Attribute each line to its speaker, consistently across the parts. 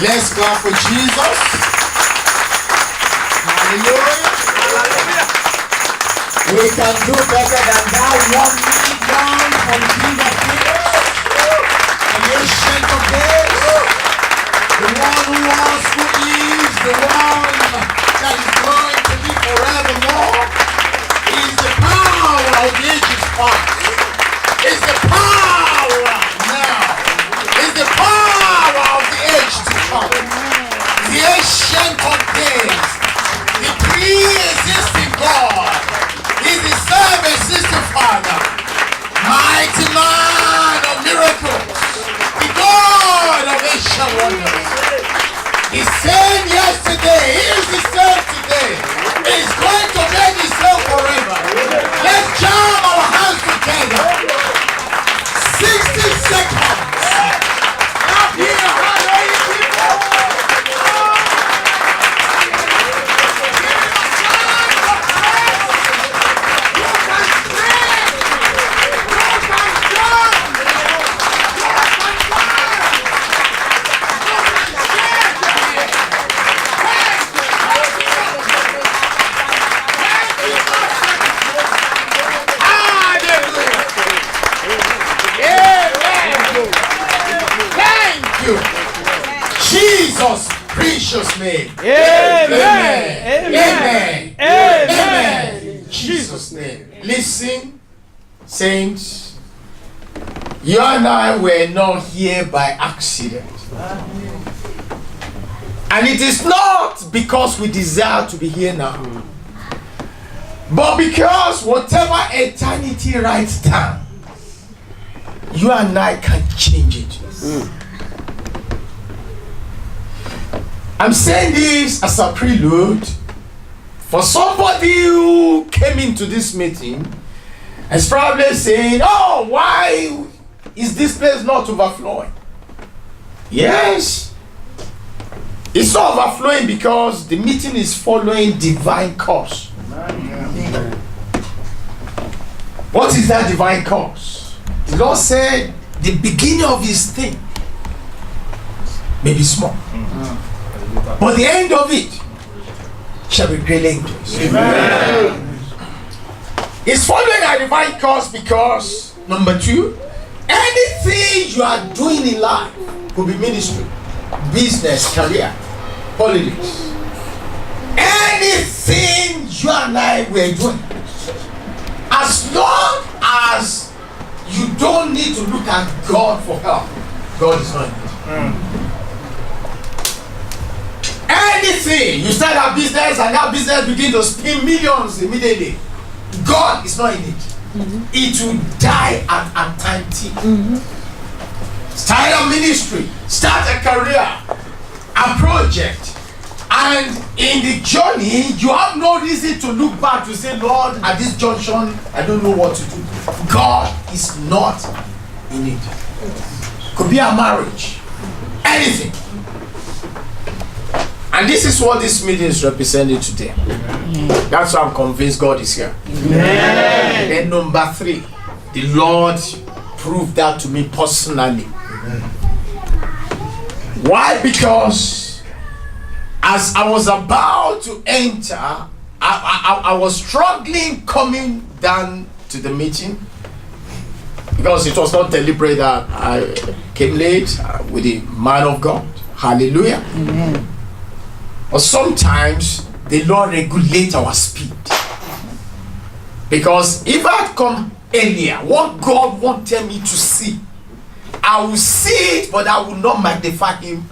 Speaker 1: Let's clap for Jesus. Hallelujah. We can do better than that. 1 million from King of Kings, the ancient of days, the one who was, who is, the one that is going to be forevermore. Is the power of the ages past. Is the power now. Is the power of the age to come. The ancient of days. The pre-existing God. Is the self-existing Father. Mighty man of miracles. The God of ancient wonders. He said yesterday. He is the same today. He is going to make himself forever. Let's jam our hands together. 60 seconds. Up here, hallelujah, people. Jesus' precious name.
Speaker 2: Amen.
Speaker 1: Amen.
Speaker 2: Amen.
Speaker 1: Amen.
Speaker 2: Amen.
Speaker 1: In Jesus' name. Listen, saints. You and I were not here by accident. And it is not because we desire to be here now, but because whatever eternity writes down, you and I can change it. I'm saying this as a prelude for somebody who came into this meeting and is probably saying, oh, why is this place not overflowing? Yes, it's not overflowing because the meeting is following divine course. What is that divine course? The Lord said the beginning of his thing may be small, but the end of it shall be greatly increased. Amen. It's following a divine course because, number 2, anything you are doing in life could be ministry, business, career, politics. Anything you and I were doing, as long as you don't need to look at God for help, God is not in it. Anything you start a business and that business begin to spin millions immediately, God is not in it. It will die at time T. Start a ministry, start a career, a project, and in the journey you have no reason to look back to say, Lord, at this junction I don't know what to do. God is not in it. Could be a marriage, anything. And this is what this meeting is representing today. That's why I'm convinced God is here. Amen. Then number 3, the Lord proved that to me personally. Amen. Why? Because as I was about to enter, I was struggling coming down to the meeting because it was not deliberate that I came late with the man of God. Hallelujah. Amen. Or sometimes the Lord regulates our speed. Because if I had come earlier, what God wanted me to see, I will see it, but I will not magnify him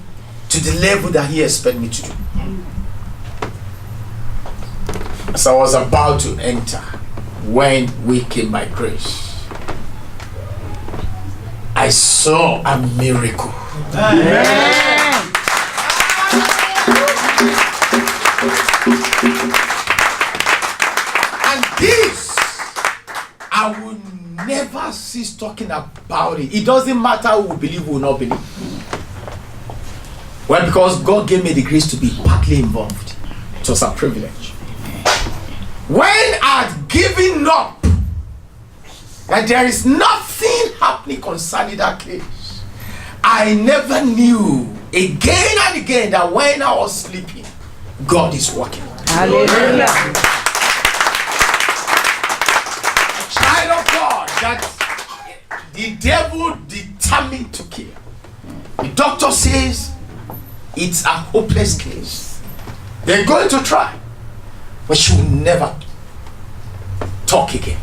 Speaker 1: to the level that he expects me to do. As I was about to enter, when we came by grace, I saw a miracle. Amen. And this, I will never cease talking about it. It doesn't matter who will believe, who will not believe. Well, because God gave me the grace to be partly involved. It was a privilege. When I'd given up, that there is nothing happening concerning that case, I never knew again and again that when I was sleeping, God is working.
Speaker 2: Hallelujah.
Speaker 1: A child of God that the devil determined to kill. The doctor says it's a hopeless case. They're going to try, but she will never talk again.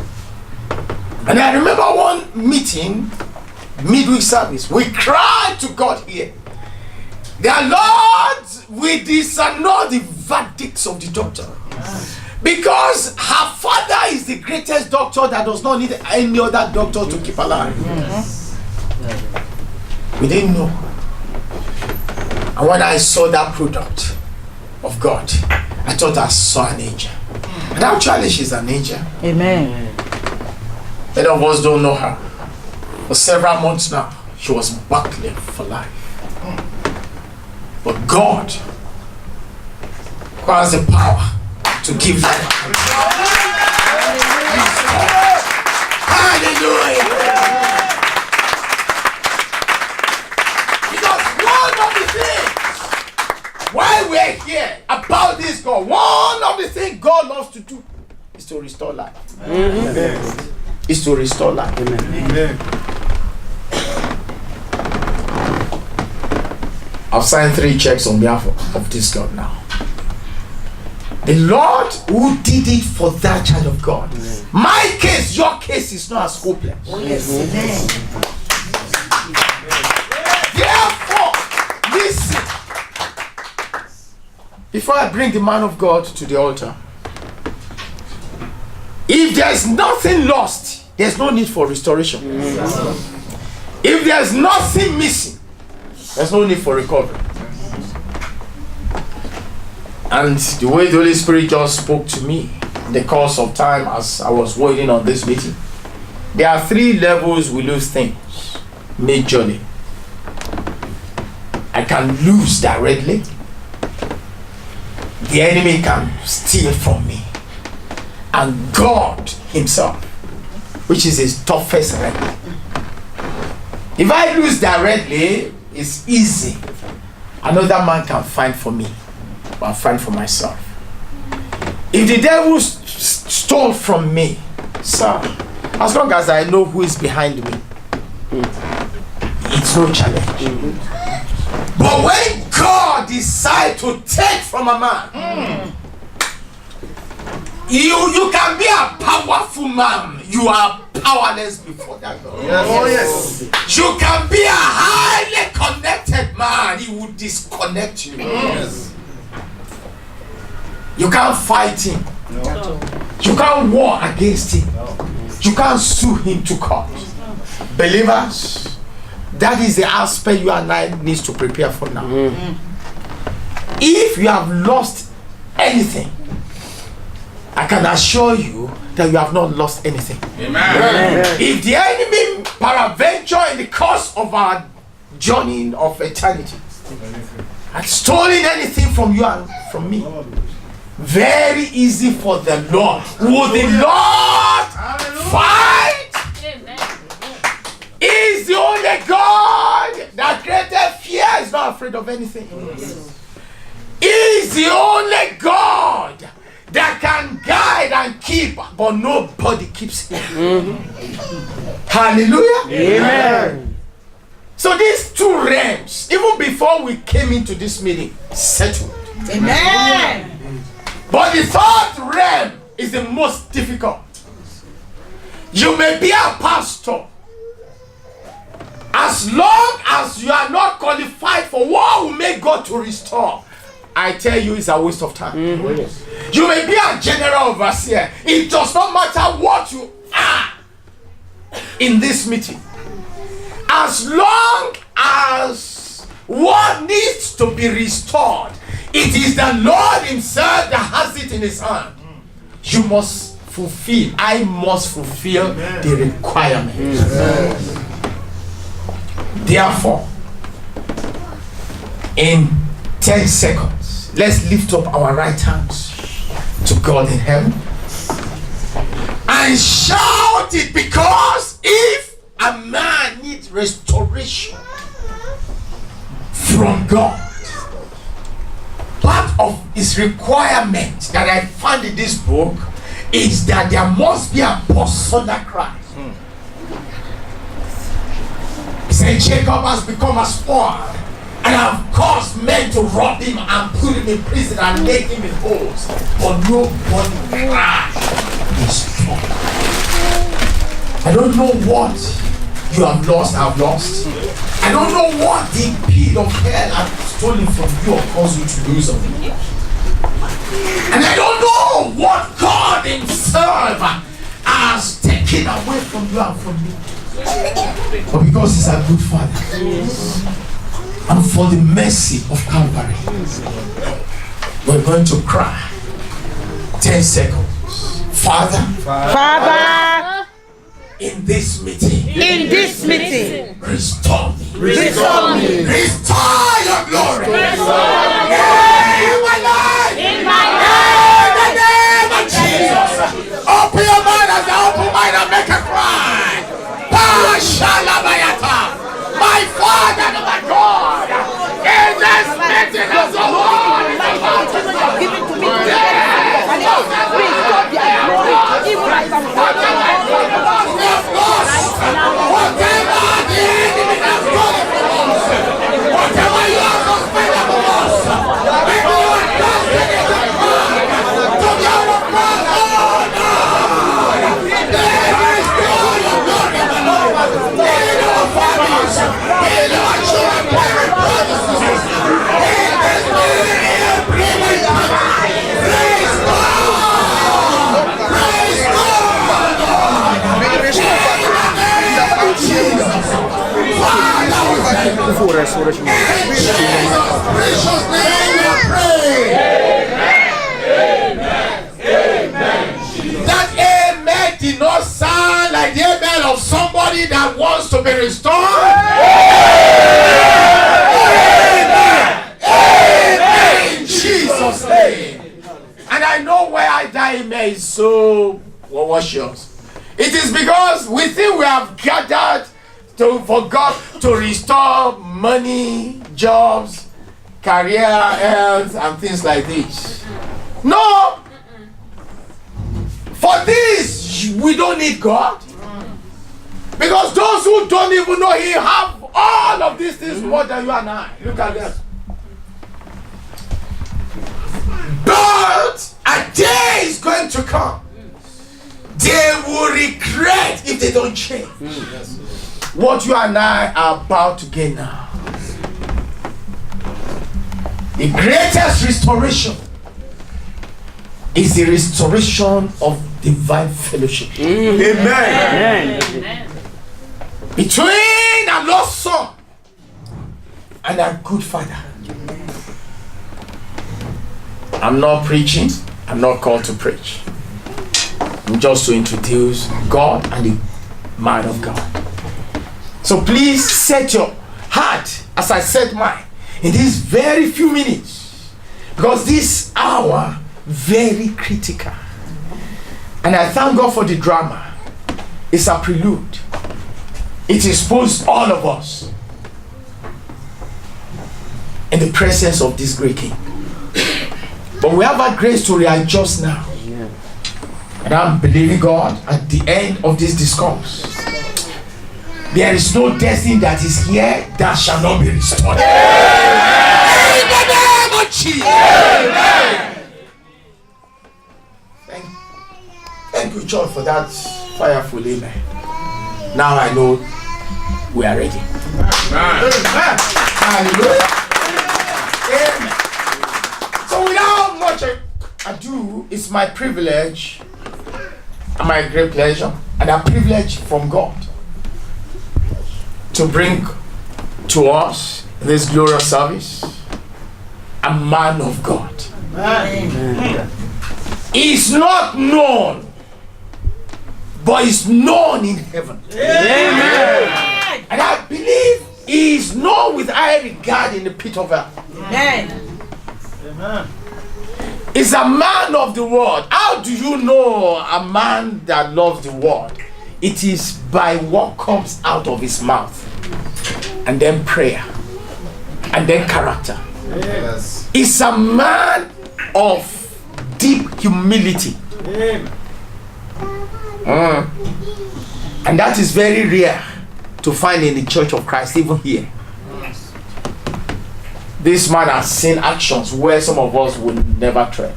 Speaker 1: And I remember one meeting, midweek service, we cried to God here. Dear Lord, we disannul the verdicts of the doctor. Because her father is the greatest doctor that does not need any other doctor to keep alive. We didn't know. And when I saw that product of God, I thought I saw an angel. And actually she's an angel.
Speaker 2: Amen.
Speaker 1: Many of us don't know her. For several months now, she was battling for life. But God, who has the power to give life. Hallelujah. Because one of the things why we're here about this God, one of the things God loves to do is to restore life. Amen. Is to restore life. Amen. Amen. I've signed 3 checks on behalf of this God now. The Lord who did it for that child of God. Amen. My case, your case is not as hopeless. Yes. Amen. Therefore, listen. Before I bring the man of God to the altar, if there's nothing lost, there's no need for restoration. If there's nothing missing, there's no need for recovery. And the way the Holy Spirit just spoke to me in the course of time as I was waiting on this meeting, there are 3 levels we lose things majorly. I can lose directly. The enemy can steal from me. And God himself, which is his toughest enemy. If I lose directly, it's easy. Another man can fight for me, but I'll fight for myself. If the devil stole from me, sir, as long as I know who is behind me, it's no challenge. But when God decides to take from a man, you can be a powerful man. You are powerless before that God. Yes. Oh, yes. You can be a highly connected man. He will disconnect you. Yes. You can't fight him. No. You can't war against him. No. You can't sue him to court. Believers, that is the aspect you and I need to prepare for now. If you have lost anything, I can assure you that you have not lost anything. Amen. If the enemy peradventure in the course of our journey of eternity had stolen anything from you and from me, very easy for the Lord. Will the Lord fight? Amen. He is the only God that created fear, is not afraid of anything. He is the only God that can guide and keep, but nobody keeps him. Hallelujah. Amen. So these 2 realms, even before we came into this meeting, settled. Amen. But the 3rd realm is the most difficult. You may be a pastor. As long as you are not qualified for what will make God to restore, I tell you, it's a waste of time. You may be a general overseer. It does not matter what you are in this meeting. As long as what needs to be restored, it is the Lord himself that has it in his hand. You must fulfill. I must fulfill the requirement. Therefore, in 10 seconds, let's lift up our right hands to God in heaven and shout it, because if a man needs restoration from God. Part of his requirement that I find in this book is that there must be a personal cry. He said Jacob has become a spoil, and have caused men to rob him and put him in prison and make him in holes, but nobody cried his fault. I don't know what you have lost, I've lost. I don't know what the pit of hell has stolen from you or caused you to lose of it. And I don't know what God himself has taken away from you and from me. But because he's a good father, and for the mercy of Calvary, we're going to cry. 10 seconds. Father, in this meeting, restore me. Restore your glory. In my life. In the name of Jesus. Open your mind as I open mine and make a cry. My Father and my God, in this meeting as the Lord is about to give it to me. That amen did not sound like the amen of somebody that wants to be restored. Amen. In Jesus' name. And I know where I die amen is so yours. It is because we think we have gathered for God to restore money, jobs, career, health, and things like this. No! For this, we don't need God. Because those who don't even know Him have all of these things more than you and I. Look at them. But a day is going to come. They will regret if they don't change. What you and I are about to gain now. The greatest restoration is the restoration of divine fellowship. Amen. Between a lost son and a good father. I'm not preaching. I'm not called to preach. I'm just to introduce God and the man of God. So please set your heart as I set mine in these very few minutes, because this hour very critical. And I thank God for the drama. It's a prelude. It exposed all of us in the presence of this great king. But we have a grace to readjust now. And I'm believing God at the end of this discourse. There is no destiny that is here that shall not be restored. In the name of Jesus. Thank you, John, for that fireful amen. Now I know we are ready. Hallelujah. Amen. So without much ado, it's my privilege and my great pleasure and a privilege from God to bring to us in this glorious service a man of God. Amen. He is not known, but is known in heaven. Amen. And I believe he is known with high regard in the pit of hell. Amen. Amen. He's a man of the word. How do you know a man that loves the word? It is by what comes out of his mouth, and then prayer, and then character.
Speaker 2: Yes.
Speaker 1: Is a man of deep humility. And that is very rare to find in the Church of Christ, even here. This man has seen actions where some of us would never tread,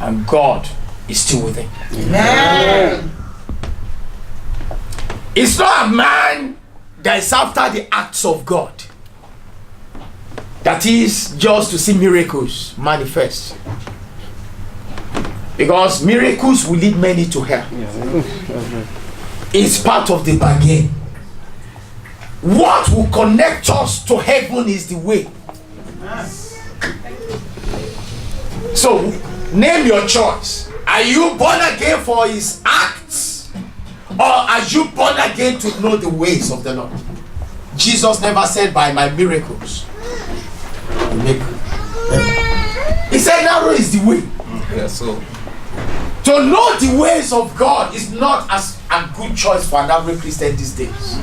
Speaker 1: and God is still with him.
Speaker 3: Amen.
Speaker 1: It's not a man that is after the acts of God, that is just to see miracles manifest, because miracles will lead many to hell. It's part of the bargain. What will connect us to heaven is the way. So name your choice. Are you born again for his acts, or are you born again to know the ways of the Lord? Jesus never said by my miracles. He said narrow is the way.
Speaker 2: Yes, so.
Speaker 1: To know the ways of God is not as a good choice for an average Christian these days.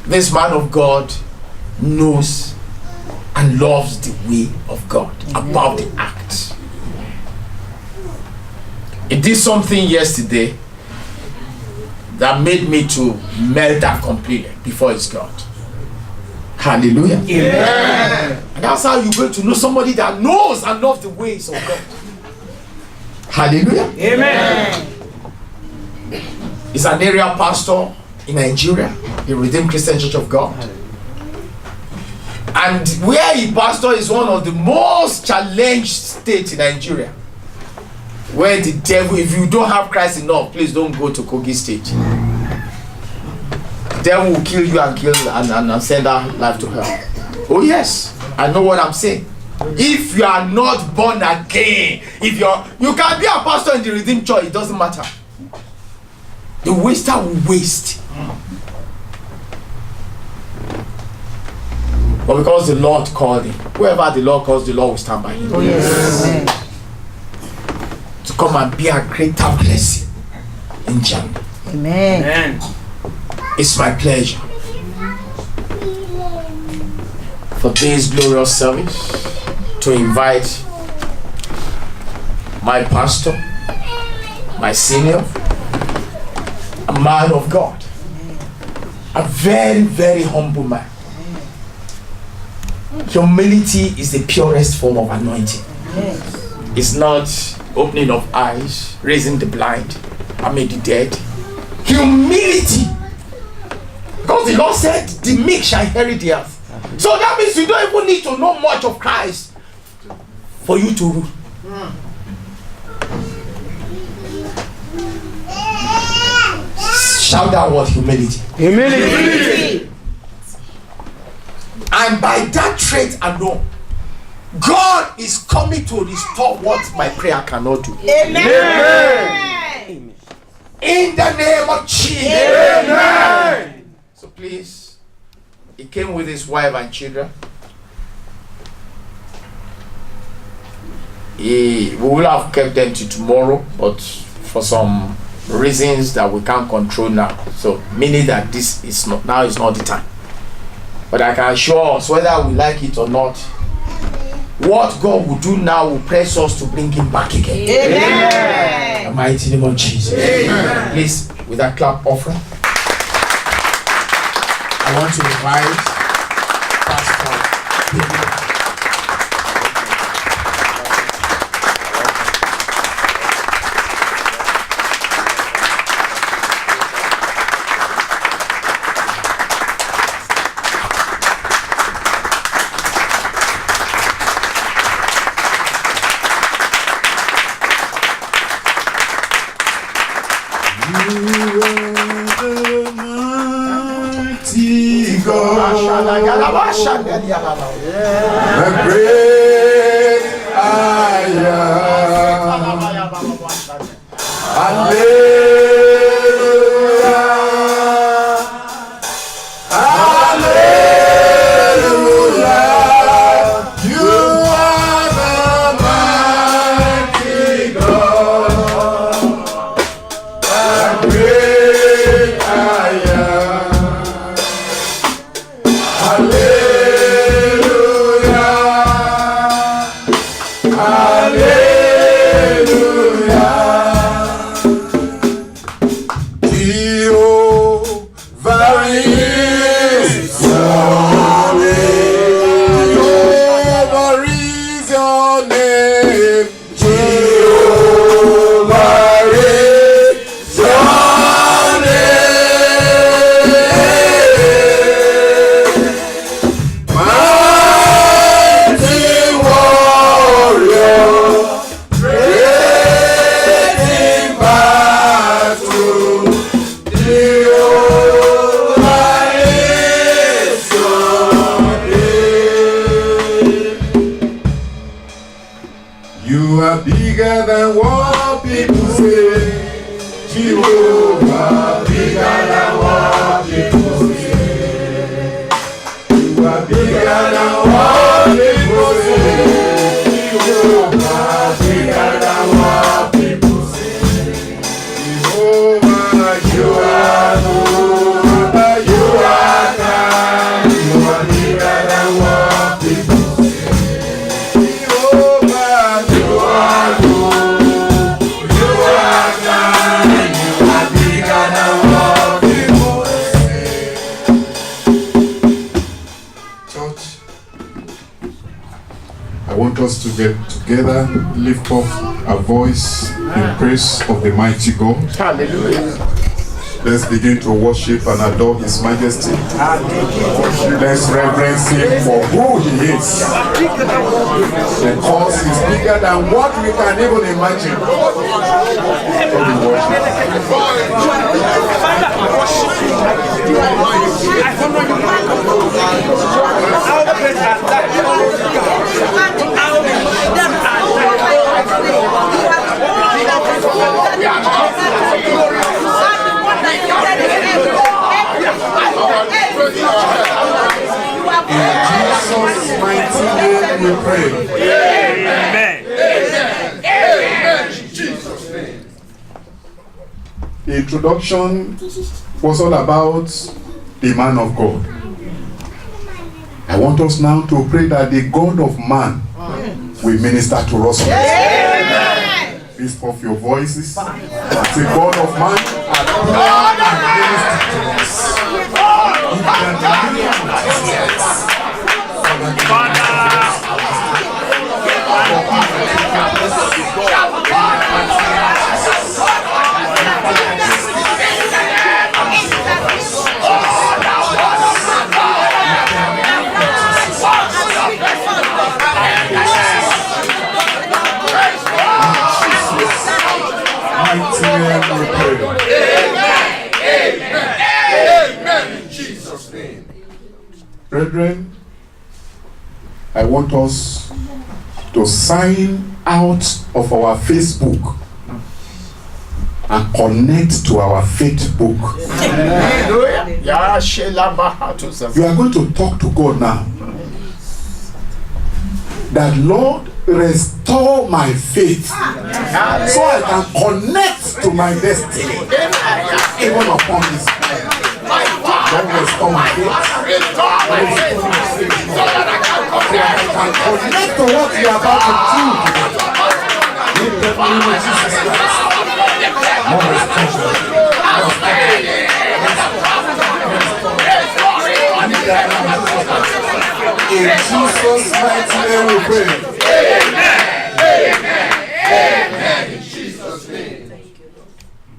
Speaker 1: This man of God knows and loves the way of God about the act. He did something yesterday that made me to melt that completely before his God. Hallelujah.
Speaker 3: Amen.
Speaker 1: And that's how you're going to know somebody that knows and loves the ways of God. Hallelujah.
Speaker 3: Amen.
Speaker 1: He's an area pastor in Nigeria, the Redeemed Christian Church of God. And where he pastor is one of the most challenged states in Nigeria, where the devil, if you don't have Christ enough, please don't go to Kogi State. The devil will kill you and kill and send our life to hell. Oh yes, I know what I'm saying. If you are not born again, if you can be a pastor in the Redeemed Church, it doesn't matter. The waster will waste. But because the Lord called him, whoever the Lord calls, the Lord will stand by him.
Speaker 3: Oh yes.
Speaker 1: To come and be a greater blessing in Germany.
Speaker 3: Amen.
Speaker 4: Amen.
Speaker 1: It's my pleasure for this glorious service to invite my pastor, my senior, a man of God, a very, very humble man. Humility is the purest form of anointing. It's not opening of eyes, raising the blind, and the dead. Humility. Because the Lord said, the meek shall inherit the earth. So that means you don't even need to know much of Christ for you to rule. Shout that word, humility.
Speaker 4: Humility.
Speaker 1: And by that trait alone, God is coming to restore what my prayer cannot do.
Speaker 3: Amen.
Speaker 1: In the name of Jesus.
Speaker 4: Amen.
Speaker 1: So please, he came with his wife and children. We will have kept them to tomorrow, but for some reasons that we can't control now. So meaning that this is not now is not the time. But I can assure us, whether we like it or not, what God will do now will press us to bring him back again.
Speaker 3: Amen.
Speaker 1: In the mighty name of Jesus. Amen. Please, with that clap offering, I want to invite Pastor Berida.
Speaker 2: The great I am. Hallelujah. Hallelujah. You are the mighty God. The great I am. Hallelujah. You are bigger than what people say. Jehovah, bigger than what people say. You are bigger than what people say. Jehovah, bigger than what people say. Jehovah, you are Lord, you are God. You are bigger than what people say. Jehovah, you are Lord, you are God. You are bigger than what people say. Church, I want us to get together, lift up a voice in praise of the mighty God.
Speaker 4: Hallelujah.
Speaker 2: Let's begin to worship and adore His Majesty. Let's reverence Him for who He is. Because He's bigger than what we can even imagine. In Jesus' mighty name we pray.
Speaker 4: Amen.
Speaker 2: Amen. Jesus' name. The introduction was all about the man of God. I want us now to pray that the God of man will minister to us. Lift up your voices. As the God of man and minister to us. In the name of Jesus. Amen. In Jesus' name. Brethren, I want us to sign out of our Facebook and connect to our faith book. You are going to talk to God now. That Lord, restore my faith so I can connect to my destiny even upon this earth. Lord, restore my faith. So that I can connect to what you are about to do. In the name of Jesus Christ. More restoration. In Jesus' mighty name we pray. Amen. In Jesus' name.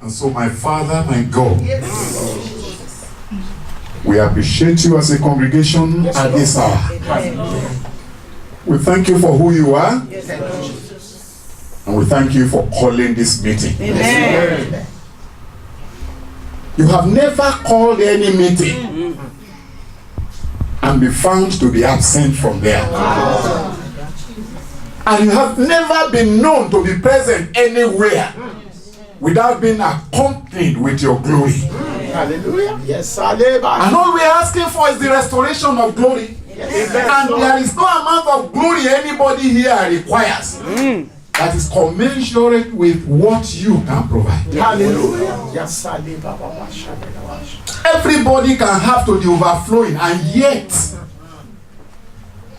Speaker 2: And so, my Father, my God, we appreciate you as a congregation at this hour. We thank you for who you are. And we thank you for calling this meeting.
Speaker 3: Amen.
Speaker 2: You have never called any meeting and be found to be absent from there. And you have never been known to be present anywhere without being accompanied with your glory.
Speaker 4: Hallelujah. Yes,
Speaker 2: And all we are asking for is the restoration of glory.
Speaker 4: yes.
Speaker 2: And there is no amount of glory anybody here requires that is commensurate with what you can provide.
Speaker 4: Hallelujah. Yes,
Speaker 2: Everybody can have to the overflowing, and yet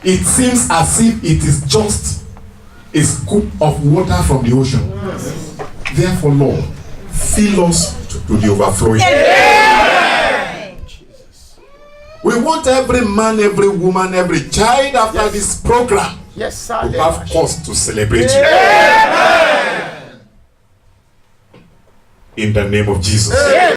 Speaker 2: it seems as if it is just a scoop of water from the ocean. Therefore, Lord, fill us to the overflowing. We want every man, every woman, every child after this program
Speaker 4: yes,
Speaker 2: to have cause to celebrate you. In the name of Jesus.